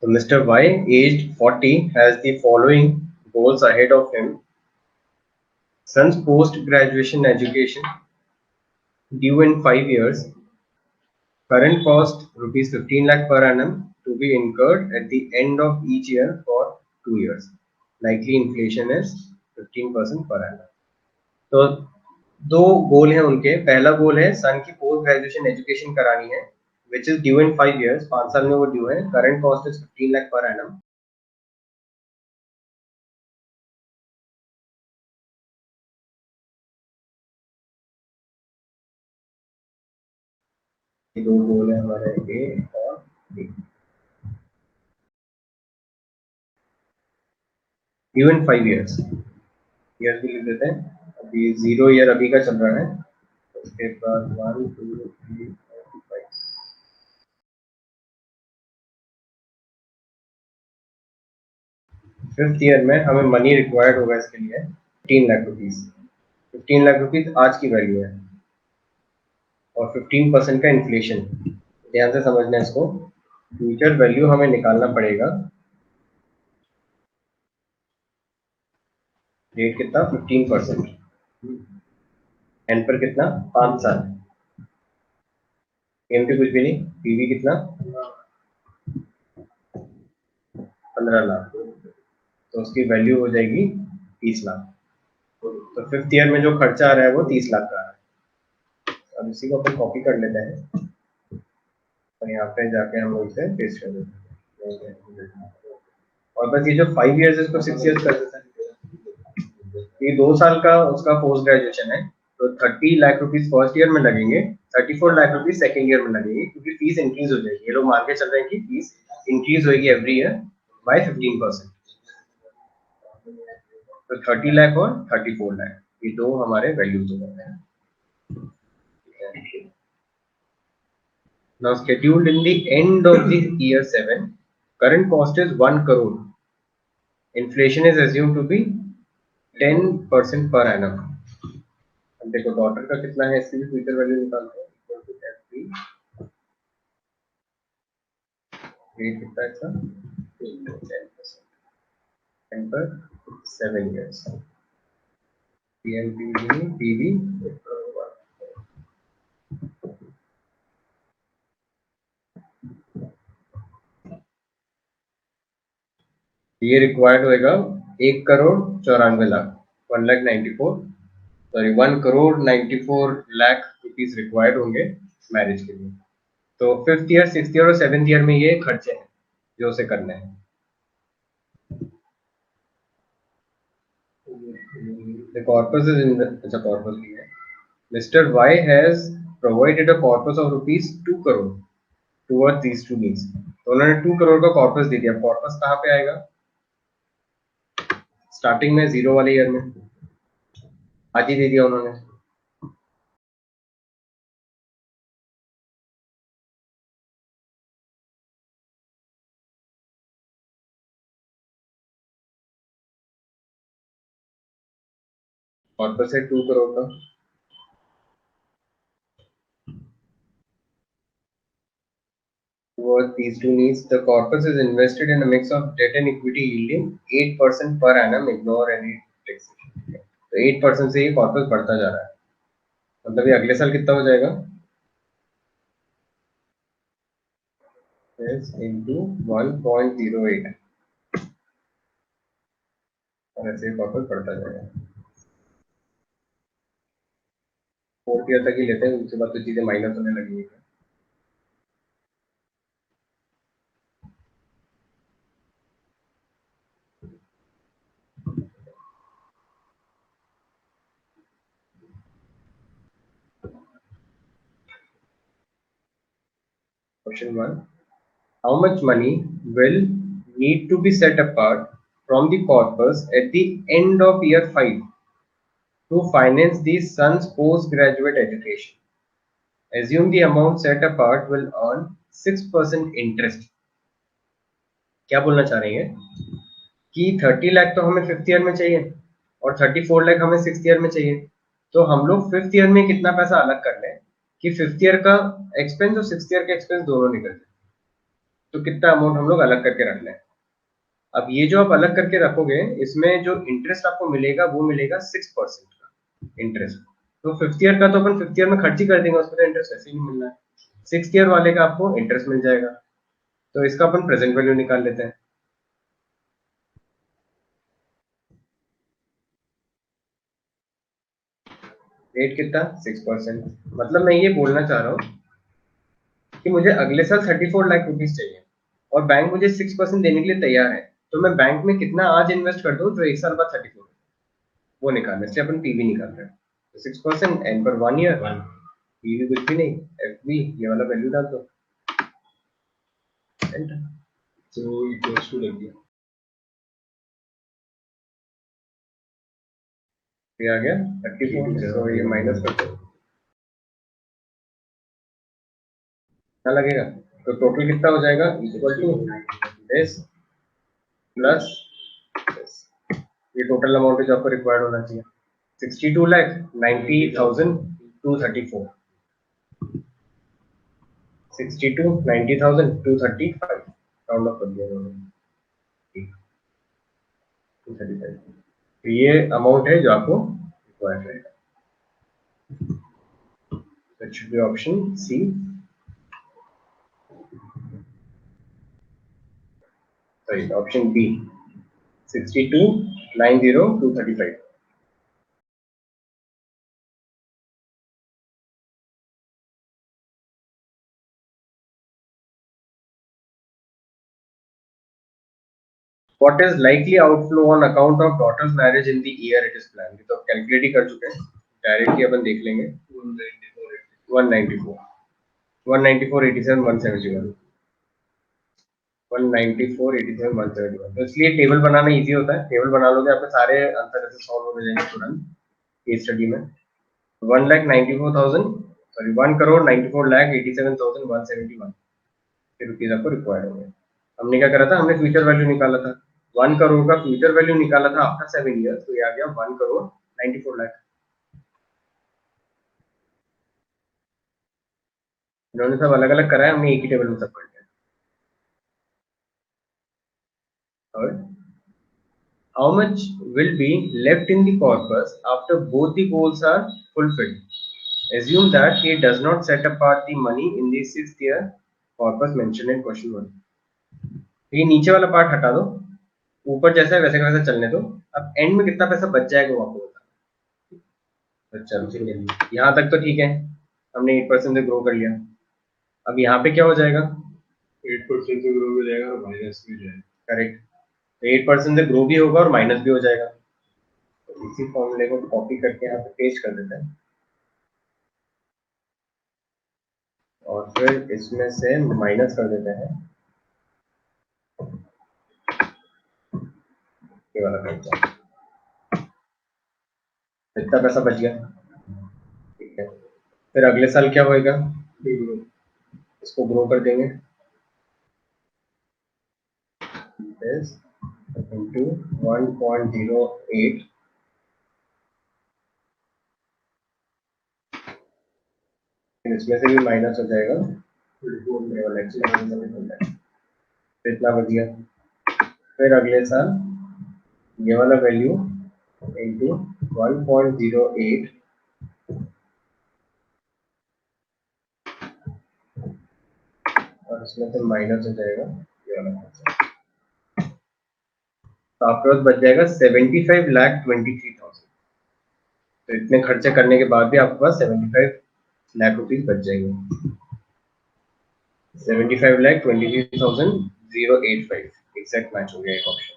So Mr. Y, aged 40, has the following goals ahead of him. Son's post-graduation education due in 5 years. Current cost rupees 15 lakh per annum to be incurred at the end of each year for 2 years. Likely inflation is 15% per annum. तो दो गोल हैं उनके. पहला गोल है सन की post graduation education करानी है which is due in 5 years. 5 साल में वो ड्यू है. Current cost is 15 lakh per annum. दो गोल है हमारे ए और B. Due in 5 years. Year भी लिख देते हैं. अभी 0 ईयर अभी का चल रहा है. उसके बाद 1 2 3 4 5. फिफ्थ ईयर में हमें मनी रिक्वायर्ड होगा इसके लिए 15 लाख रुपीज. 15 लाख रुपीज आज की वैल्यू है और 15% का इन्फ्लेशन. ध्यान से समझना इसको. फ्यूचर वैल्यू हमें निकालना पड़ेगा. रेट कितना 15%. एन पर कितना 5 साल. एम पे कुछ भी नहीं. पीवी कितना 15 लाख. तो उसकी वैल्यू हो जाएगी 30 लाख. तो फिफ्थ ईयर में जो खर्चा आ रहा है वो 30 लाख का आ रहा है. अब इसी को अपन कॉपी कर लेते हैं और यहाँ पे जाके हम लोग इसे पेस्ट कर देते हैं. और बस ये जो 5 years इसको 6 years कर देते हैं. ये 2 साल का उसका पोस्ट ग्रेजुएशन है. तो 30 लाख रुपीज फर्स्ट ईयर में लगेंगे. 34 लाख रुपीज सेकेंड ईयर में लगेंगे क्योंकि फीस इंक्रीज हो जाएगी. ये लोग मान के चल रहे हैं कि फीस इंक्रीज होगी एवरी ईयर बाय 15%. तो 30 लाख और 34 लाख ये दो हमारे वैल्यूज हो जाते हैं. Now scheduled in the end of the year 7, current cost is 1 crore. Inflation is assumed to be 10% per annum. अब देखो डॉटर का कितना है इसकी भी फ्यूचर वैल्यू निकालते हैं. इक्वल टू एफ3 रेट कितना है इसका 10%. 10 पर 7 years. पीएनपीवी पीवी ये रिक्वायर्ड होएगा 1,94,00,000. 1,94,00,000 रुपीज रिक्वायर्ड होंगे मैरिज के लिए. तो फिफ्थ ईयर सिक्स्थ ईयर और सेवेंथ ईयर में ये खर्चे हैं जो उसे करने हैं. The corpus is in the corpus नहीं है. Mr. Y has provided a corpus of rupees 2 crore towards these two needs. तो उन्होंने 2 करोड़ का कॉर्पस दे दिया. कॉर्पस कहाँ पे आएगा? स्टार्टिंग में 0 वाले ईयर में आज ही दे दिया उन्होंने. कॉर्पस है 2 करोड़ का. Towards these two needs, the corpus is invested in a mix of debt and equity yielding 8% per annum. Ignore any taxation. तो 8% से ये कॉर्पस बढ़ता जा रहा है. मतलब ये अगले साल कितना हो जाएगा? into 1.08 और ऐसे कॉर्पस बढ़ता जाएगा. फोर्थ ईयर तक ही लेते हैं. उसके बाद तो चीजें माइनस होने लगेंगी. Question 1. How much money will need to be set apart from the corpus at the end of year 5 to finance the son's postgraduate education? Assume the amount set apart will earn 6% interest. क्या बोलना चाह रही है कि 30 लाख तो हमें fifth year में चाहिए और 34 लाख हमें सिक्स्थ ईयर में चाहिए. तो हम लोग फिफ्थ ईयर में कितना पैसा अलग कर लें कि फिफ्थ ईयर का एक्सपेंस और सिक्स्थ ईयर का एक्सपेंस दोनों निकल जाए. तो कितना अमाउंट हम लोग अलग करके रख लें। अब ये जो आप अलग करके रखोगे, इसमें जो इंटरेस्ट आपको मिलेगा वो मिलेगा 6% का इंटरेस्ट। तो फिफ्थ ईयर का तो अपन फिफ्थ ईयर में खर्च ही कर देंगे, उसमें तो इंटरेस्ट ऐसे ही नहीं मिलना है। सिक्स ईयर वाले का आपको इंटरेस्ट मिल जाएगा, तो इसका अपन प्रेजेंट वैल्यू निकाल लेते हैं। रेट कितना, 6%। मतलब मैं ये बोलना चाह रहा हूँ कि मुझे अगले साल 34 लाख रुपीज चाहिए और बैंक मुझे 6% देने के लिए तैयार है, तो मैं बैंक में कितना आज इन्वेस्ट कर दूं जो एक साल बाद 34, वो निकालने से अपन पीवी निकाल रहे हैं। तो 6% एन पर 1 ईयर, पीवी कुछ भी नहीं, एफ बी ये वाला वैल्यू डाल दो, एंटर। तो इक्वल्स टू लग गया, ये आ गया 34, तो ये माइनस कर दो, क्या लगेगा, तो टोटल कितना हो जाएगा, equal to this plus this. ये टोटल अमाउंट है जो आपको रिक्वायर्ड होना चाहिए, 62,90,234, 62,90,235, राउंड ऑफ कर दिया उन्होंने, 235। तो ये अमाउंट है जो आपको रिक्वायर्ड रहेगा। That should be option C. Sorry, option B. 62,90,235. What is likely outflow on account of daughter's marriage in the year it is planned? तो कैलकुलेट ही कर चुके हैं, डायरेक्टली अपन देख लेंगे। 194, 194, 87, 171, 194, 87, 171। तो इसलिए टेबल बनाना इजी होता है, टेबल बना लोगे आपके सारे आंसर ऐसे सॉल्व हो जाएंगे तुरंत केस स्टडी में। 1,94,000, सॉरी 1,94,87,171 रुपीज आपको रिक्वायर्ड होंगे। हमने क्या करा था, हमने फ्यूचर वैल्यू निकाला था, 1 करोड़ का फ्यूचर वैल्यू निकाला था आफ्टर 7 ईयर्स, तो ये आ गया 1,94,00,000। इन्होंने सब अलग अलग करा है, हमने एक ही टेबल में सब कर दिया। और how much will be left in the corpus after both the goals are fulfilled? Assume that he does not set apart the money in the 6th year corpus mentioned in question 1। ये नीचे वाला part हटा दो, ऊपर जैसा है वैसे का वैसा चलने दो। अब एंड में कितना पैसा बच जाएगा वो आपको बता। अच्छा चलिए, यहाँ तक तो ठीक है, हमने 8% से ग्रो कर लिया। अब यहाँ पे क्या हो जाएगा, 8% से ग्रो हो जाएगा और माइनस भी हो जाएगा, करेक्ट। तो 8% से ग्रो भी होगा और माइनस भी हो जाएगा। तो इसी फॉर्मूले को कॉपी करके यहाँ पे पेस्ट कर देते हैं और फिर इसमें से माइनस कर देते हैं ये वाला खर्चा, इतना पैसा बच गया, ठीक है। फिर अगले साल क्या होएगा, इसको ग्रो कर देंगे, this into 1.08, इसमें से भी माइनस हो जाएगा, इतना बच गया। फिर अगले साल ये वाला वैल्यू इंटू 1.08, और इसमें से माइनस हो जाएगा ये वाला खर्चा। तो आपके पास बच जाएगा 75,23,000। तो इतने खर्चे करने के बाद भी आपके पास 75 लाख रुपीज बच जाएंगे। 75,23,085 एग्जैक्ट मैच हो गया एक ऑप्शन,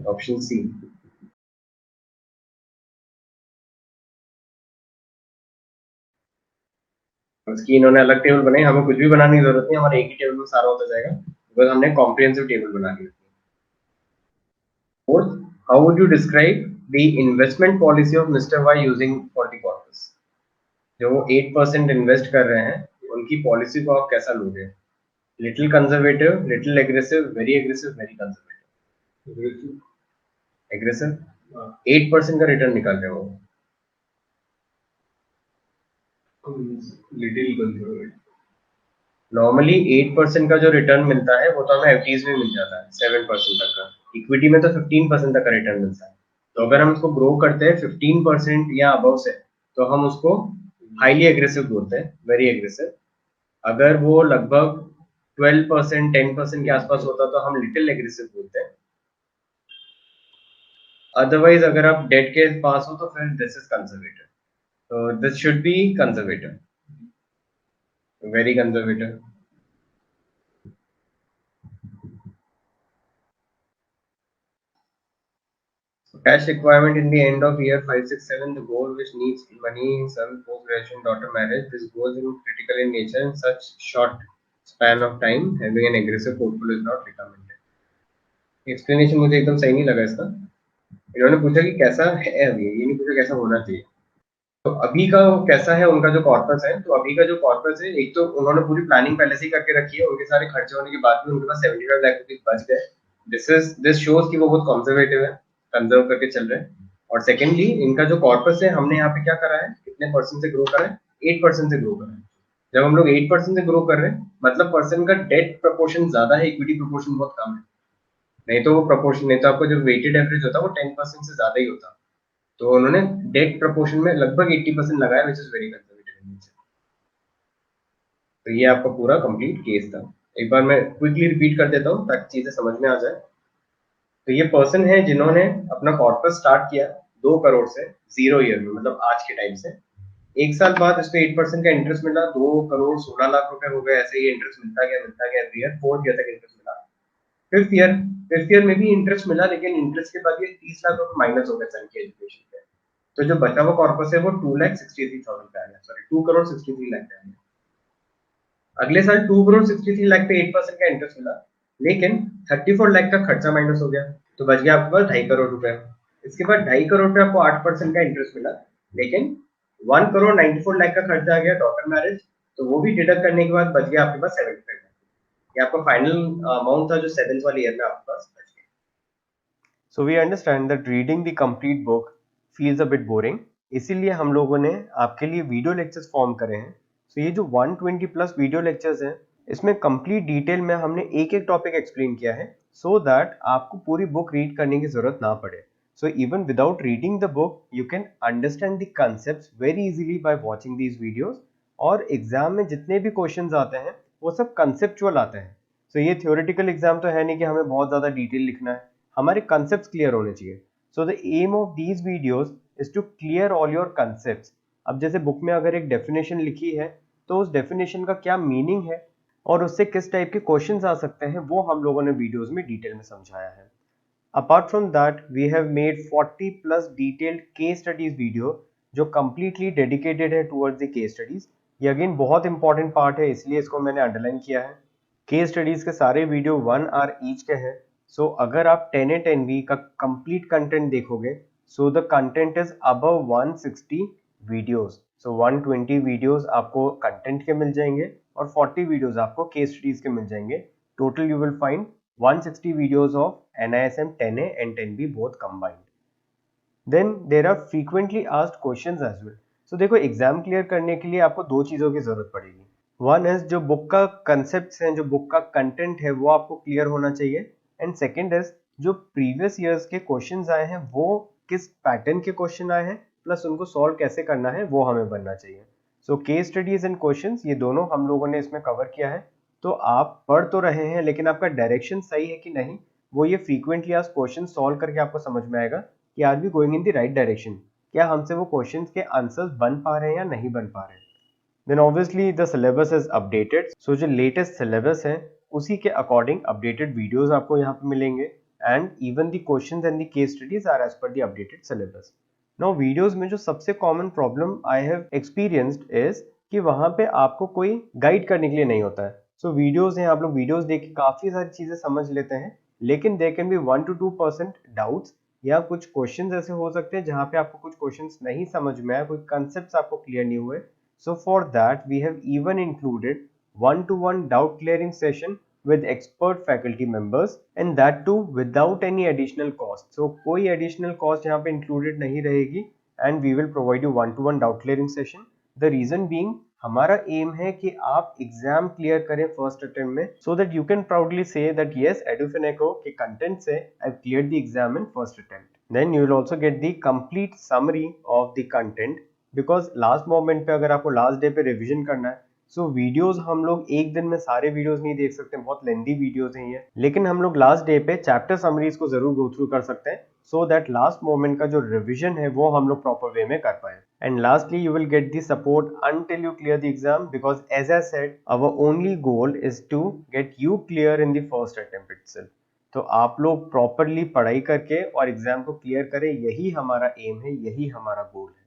ऑप्शन सी। उसकी इन्होंने अलग टेबल बनाई, हमें कुछ भी बनाने की जरूरत नहीं, हमारे एक ही टेबल में सारा होता जाएगा, बिकॉज हमने कॉम्प्रिहेंसिव टेबल बना ली। Fourth, how would you describe the investment policy of mister Y using for the corpus? जो 8% इन्वेस्ट कर रहे हैं, उनकी पॉलिसी को आप कैसा लोगे? Little conservative, little aggressive, very aggressive, very conservative. Aggressive, 8% का रिटर्न निकाल रहे हो, लिटिल कंजर्वेटिव, नॉर्मली 8% का जो रिटर्न मिलता है वो तो हमें एफडीज में मिल जाता है 7% तक का। इक्विटी में तो 15% तक का रिटर्न मिलता है। तो अगर हम उसको ग्रो करते हैं 15% या अबव से, तो हम उसको हाईली एग्रेसिव बोलते हैं, वेरी एग्रेसिव। अगर वो लगभग 12% 10% के आसपास होता तो हम लिटिल एग्रेसिव बोलते हैं। अदरवाइज अगर आप डेट के पास हो तो फिर दिस इज कंजर्वेटिव। तो this should be conservative, very conservative. Cash requirement in the end of year 5, 6, 7, the goal which needs money in some post-graduation daughter marriage. This goes in critical in nature in such short span of time. Having an aggressive portfolio is not recommended. Explanation मुझे एकदम सही नहीं लगा इसका। इन्होंने पूछा कि कैसा है अभी, ये नहीं पूछा कैसा होना चाहिए। तो अभी का कैसा है उनका जो कॉर्पस है, तो अभी का जो कॉर्पस है, एक तो उन्होंने पूरी प्लानिंग पहले से ही करके रखी है, उनके सारे खर्चे होने के बाद भी उनके पास 75 लाख रुपीज बच गए। दिस शोज कि वो बहुत कंजर्वेटिव है, कंजर्व करके चल रहे हैं। और सेकेंडली इनका जो कॉर्पस है, हमने यहाँ पे क्या करा है, कितने परसेंट से ग्रो करा है, 8% से ग्रो करा है। जब हम लोग 8% से ग्रो कर रहे हैं, मतलब पर्सन का डेट प्रपोर्शन ज्यादा है, इक्विटी प्रपोर्शन बहुत कम है। नहीं तो वो प्रपोर्शन, नहीं तो आपको जो वेटेड एवरेज होता है वो 10% से ज्यादा ही होता। तो उन्होंने डेट प्रपोर्शन में लगभग 80% लगाया, which is very conservative in nature. तो ये आपका पूरा कंप्लीट केस था। एक बार मैं क्विकली रिपीट कर देता हूँ ताकि चीजें समझ में आ जाए। तो ये पर्सन है जिन्होंने अपना कॉर्पस स्टार्ट किया 2 करोड़ से 0 ईयर में, मतलब आज के टाइम से। 1 साल बाद इसको 8% का इंटरेस्ट मिला, 2 करोड़ 16 लाख रुपए हो गए। ऐसे ही इंटरेस्ट मिलता गया एवरी ईयर। 4th ईयर तक इंटरेस्ट मिला। फिफ्थ ईयर में भी इंटरेस्ट मिला, लेकिन इंटरेस्ट के बाद ये 30 लाख रुपए माइनस हो गए सन की एजुकेशन पे। तो जो बचा हुआ कॉर्पस है वो 2,63,000 का है, सॉरी 2 करोड़ 63 लाख का है। अगले साल 2 करोड़ 63 लाख पे 8% का इंटरेस्ट मिला, लेकिन 34 लाख का खर्चा माइनस हो गया, तो बच गया आपके पास 2.5 करोड़ रुपए। इसके बाद 2.5 करोड़ पे आपको 8% का इंटरेस्ट मिला, लेकिन 1 करोड़ 94 लाख का खर्चा आ गया डॉटर मैरिज, तो वो भी डिडक्ट करने के बाद बच गया आपके पास 75 लाख। ये आपका फाइनल अमाउंट था जो 7th वाले ईयर में आपके पास बच गया। So we understand that reading the complete book feels a bit boring, इसीलिए हम लोगों ने आपके लिए वीडियो लेक्चर्स फॉर्म करे हैं। तो ये जो 120 प्लस वीडियो लेक्चर्स हैं, इसमें कंप्लीट डिटेल में हमने एक एक टॉपिक एक्सप्लेन किया है, सो दैट आपको पूरी बुक रीड करने की जरूरत ना पड़े। So even without reading the book you can understand the concepts very easily by watching these videos. और एग्जाम में जितने भी क्वेश्चंस आते हैं वो सब कंसेप्चुअल आते हैं। सो ये थ्योरेटिकल एग्जाम तो है नहीं कि हमें बहुत ज्यादा डिटेल लिखना है, हमारे कंसेप्ट क्लियर होने चाहिए। So the aim of these videos is to clear all your concept. अब जैसे बुक में अगर एक डेफिनेशन लिखी है, तो उस डेफिनेशन का क्या मीनिंग है और उससे किस टाइप के क्वेश्चंस आ सकते हैं, वो हम लोगों ने वीडियोस में डिटेल में समझाया है। Apart from that we have made 40 plus detailed case studies video, जो कंप्लीटली डेडिकेटेड है टुवर्ड्स द केस स्टडीज। ये अगेन बहुत इंपॉर्टेंट पार्ट है, इसलिए इसको मैंने अंडरलाइन किया है। केस स्टडीज के सारे वीडियो 1 आवर ईच के हैं। सो अगर आप 10 का कंप्लीट कंटेंट देखोगे, so the content is above 160 videos. So 120 videos आपको कंटेंट के मिल जाएंगे और 40 वीडियोस आपको केस स्टडीज के मिल जाएंगे। Total you will find 160 videos of NISM 10A and 10B both combined. Then there are frequently asked questions as well. So देखो exam clear करने के लिए आपको दो चीजों की जरूरत पड़ेगी। वन इज जो बुक का कंसेप्ट है, जो बुक का कंटेंट है, वो आपको क्लियर होना चाहिए। एंड सेकेंड इज जो प्रीवियस ईयर्स के क्वेश्चंस आए हैं वो किस पैटर्न के क्वेश्चन आए हैं, प्लस उनको सॉल्व कैसे करना है वो हमें बनना चाहिए। So case studies and questions ये दोनों हम लोगों ने इसमें कवर किया है। तो आप पढ़ तो रहे हैं, लेकिन आपका डायरेक्शन सही है कि नहीं, वो ये फ्रीक्वेंटली आज क्वेश्चन सॉल्व करके आपको समझ में आएगा कि are we going in the right direction, क्या हमसे वो क्वेश्चंस के आंसर्स बन पा रहे हैं या नहीं बन पा रहे हैं। Then obviously the syllabus is updated. So जो लेटेस्ट सिलेबस है उसी के अकॉर्डिंग अपडेटेड वीडियोस आपको यहाँ पे मिलेंगे, and even the questions and the case studies are as per the updated syllabus. Now videos में जो सबसे common problem I have experienced is कि वहां पे आपको कोई गाइड करने के लिए नहीं होता है। सो वीडियोस हैं, आप लोग वीडियोस देख के काफी सारी चीजें समझ लेते हैं, लेकिन there can be 1 to 2% doubts, या कुछ क्वेश्चंस ऐसे हो सकते हैं जहां पे आपको कुछ क्वेश्चंस नहीं समझ में आया, कोई कंसेप्ट्स आपको क्लियर नहीं हुए। So for that we have even included one-to-one doubt clearing session with expert faculty members, and that too without any additional cost. So कोई additional cost यहाँ पे included नहीं रहेगी, and we will provide you one-to-one doubt clearing session. The reason being हमारा aim है कि आप exam clear करें फर्स्ट अटेम्प्ट में, so that you can proudly say that yes एडुफिनेको के कंटेंट से I have cleared the exam in first attempt. Then you will also get the complete summary of the content, because last moment पे अगर आपको last day पे revision करना है, सो videos हम लोग एक दिन में सारे वीडियोस नहीं देख सकते, बहुत लेंदी वीडियोस हैं ये, लेकिन हम लोग लास्ट डे पे चैप्टर समरीज को जरूर गो थ्रू कर सकते हैं, सो दैट लास्ट मोमेंट का जो रिवीजन है वो हम लोग प्रॉपर वे में कर पाए. And lastly, you will get the support until you clear the exam, because as I said, our only goal is to get you clear in the first attempt itself. तो आप लोग properly पढ़ाई करके और exam को clear करें, यही हमारा एम है, यही हमारा गोल है.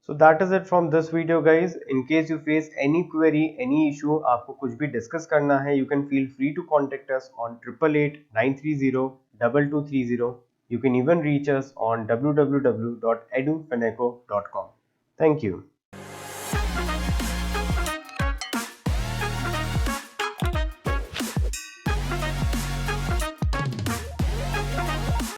So that is it from this video guys. In case you face any query, any issue, आपको कुछ भी डिस्कस करना है, you can feel free to contact us on 8889302230. You can even reach us on www.edufeneco.com. Thank you.